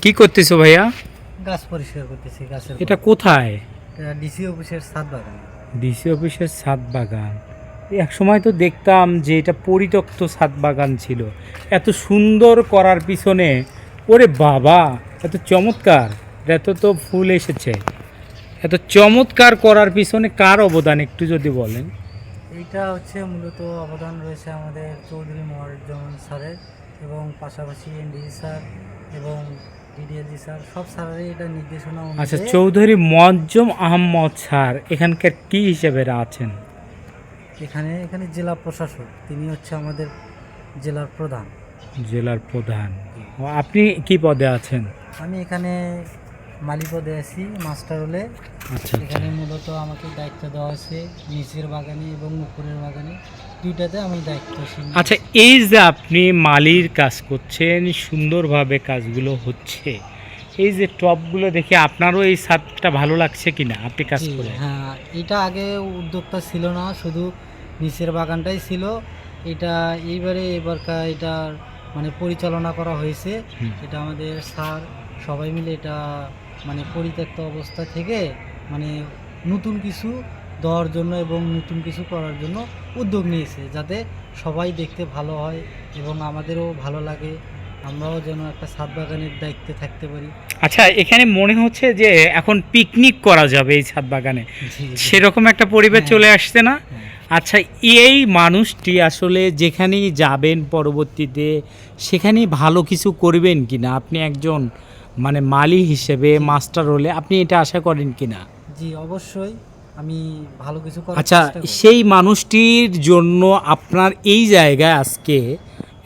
কি করতেছো ভাইয়া? গাছ পরিষ্কার করতেছি। গাছের এটা কোথায়? এটা ডিসি অফিসের ছাদ বাগান। ডিসি অফিসের ছাদ বাগান। এক সময় তো দেখতাম যে এটা পরিত্যক্ত ছাদ বাগান ছিল। এত সুন্দর করার পিছনে, ওরে বাবা, এত চমৎকার! এত তো ফুল এসেছে। এত চমৎকার করার পিছনে কার অবদান একটু যদি বলেন। এইটা হচ্ছে মূলত অবদান রয়েছে আমাদের চৌধুরী মোয়াজ্জেম স্যারের, এবং পাশাপাশি এনডিসি স্যার এবং ডিডিএলজি স্যার, সব স্যারেরই এটা নির্দেশনা আচ্ছা, অনুযায়ী। চৌধুরী মোয়াজ্জেম আহমদ স্যার এখানকার কি হিসেবে আছেন? এখানে জেলা প্রশাসক, তিনি হচ্ছে আমাদের জেলার প্রধান। জেলার প্রধান। ও, আপনি কি পদে আছেন? আমি এখানে মালি পদে আছি, মাস্টার হলে। আচ্ছা, এখানে মূলত আমাকে দায়িত্ব দেওয়া হয়েছে নিচের বাগানে এবং উপরের বাগানে, দুইটাতে আমি দায়িত্বশীল। আচ্ছা, এই যে আপনি মালির কাজ করছেন, সুন্দরভাবে কাজগুলো হচ্ছে, এই যে টবগুলো দেখে আপনারও এই ছাদটা ভালো লাগছে কিনা আপনি কাজ জি, করে? হ্যাঁ, এটা আগে উদ্যোক্তা ছিল না, শুধু নিচের বাগানটাই ছিল। এটা এবারকার এটা মানে পরিচালনা করা হয়েছে। হুম। এটা আমাদের স্যার সবাই মিলে এটা মানে পরিত্যক্ত অবস্থা থেকে মানে নতুন কিছু দেওয়ার জন্য এবং নতুন কিছু করার জন্য উদ্যোগ নিয়েছে, যাতে সবাই দেখতে ভালো হয় এবং আমাদেরও ভালো লাগে, আমরাও যেন একটা ছাদ বাগানের দায়িত্বে থাকতে পারি। আচ্ছা, এখানে মনে হচ্ছে যে এখন পিকনিক করা যাবে এই ছাদ বাগানে, জি, জি। সেরকম একটা পরিবেশ হ্যাঁ, চলে আসছে না? হ্যাঁ। আচ্ছা, এই মানুষটি আসলে যেখানেই যাবেন পরবর্তীতে সেখানেই ভালো কিছু করবেন কিনা, আপনি একজন মানে মালি হিসেবে, জি। মাস্টার হলে আপনি এটা আশা করেন কিনা? জি, অবশ্যই আমি ভালো কিছু করার আচ্ছা, চেষ্টা করি। সেই মানুষটির জন্য আপনার এই জায়গায় আজকে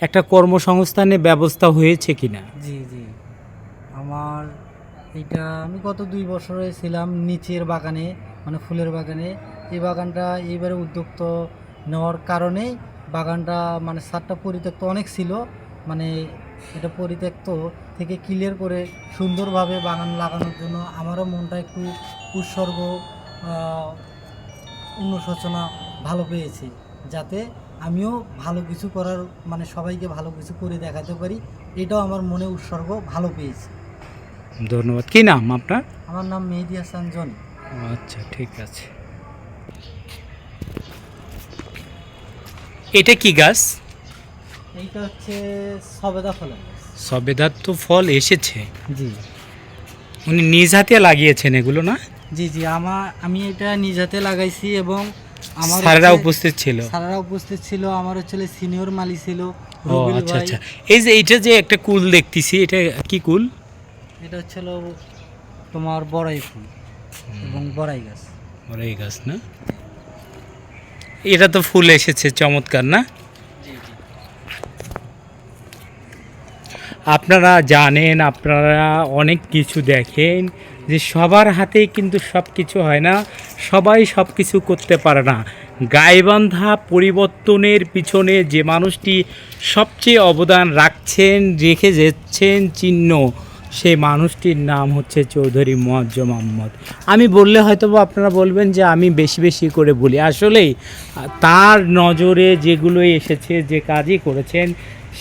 একটা কর্মসংস্থানের ব্যবস্থা হয়েছে কিনা? জি, জি। আমার এইটা আমি গত ২ বছরে ছিলাম নিচের বাগানে, মানে ফুলের বাগানে। এই বাগানটা এইবারে উদ্যোক্ত নেওয়ার কারণেই বাগানটা মানে ছাদটা পরিত্যক্ত অনেক ছিল। মানে এটা পরিত্যক্ত থেকে ক্লিয়ার করে সুন্দরভাবে বাগান লাগানোর জন্য আমারও মনটা একটু উৎসর্গ, আ অনুশোচনা ভালো পেয়েছি। যাতে আমিও ভালো কিছু করার মানে সবাইকে ভালো কিছু করে দেখাতে পারি, এটাও আমার মনে উৎসর্গ ভালো পেয়েছি। ধন্যবাদ। কি নাম আপনার? আমার নাম মেহেদী হাসান জনি। আচ্ছা, ঠিক আছে। এটা কি গাছ? এইটা হচ্ছে সবেদা ফলের গাছ। সবেদার তো ফল এসেছে। জি, উনি নিজ হাতে লাগিয়েছেন এগুলো, না? জি, জি। আমি এটা নিজ হাতে লাগাইছি এবং আমার স্যারেরা উপস্থিত ছিল? স্যারেরা উপস্থিত ছিল। আমার হচ্ছে সিনিয়র মালি ছিল ও রবিল আচ্ছা ভাই। আচ্ছা। এই যে এইটা যে একটা কুল দেখতেছি, এটা কি কুল? এটা হচ্ছিল তোমার বড়াই ফুল এবং বড়াই গাছ। ওরা এই গাছ না? এটা তো ফুল এসেছে, চমৎকার না? জি, জি। আপনারা জানেন, আপনারা অনেক কিছু দেখেন যে সবার হাতেই কিন্তু সব কিছু হয় না, সবাই সব কিছু করতে পারে না। গাইবান্ধা পরিবর্তনের পিছনে যে মানুষটি সবচেয়ে অবদান রাখছেন, রেখে যাচ্ছেন চিহ্ন, সেই মানুষটির নাম হচ্ছে চৌধুরী মোয়াজ্জেম আহমদ। আমি বললে হয়তো আপনারা বলবেন যে আমি বেশি বেশি করে বলি, আসলেই তার নজরে যেগুলো এসেছে, যে কাজই করেছেন,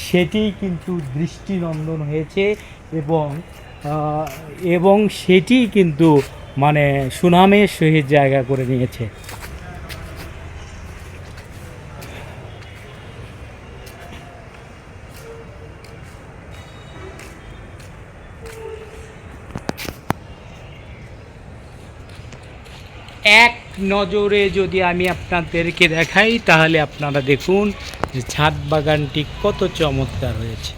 সেটি কিন্তু দৃষ্টিনন্দন হয়েছে এবং এবং সেটি কিন্তু মানে সুনামের সহিত জায়গা করে নিয়েছে। এক নজরে যদি আমি আপনাদেরকে দেখাই, তাহলে আপনারা দেখুন যে ছাদ বাগানটি কত চমৎকার হয়েছে।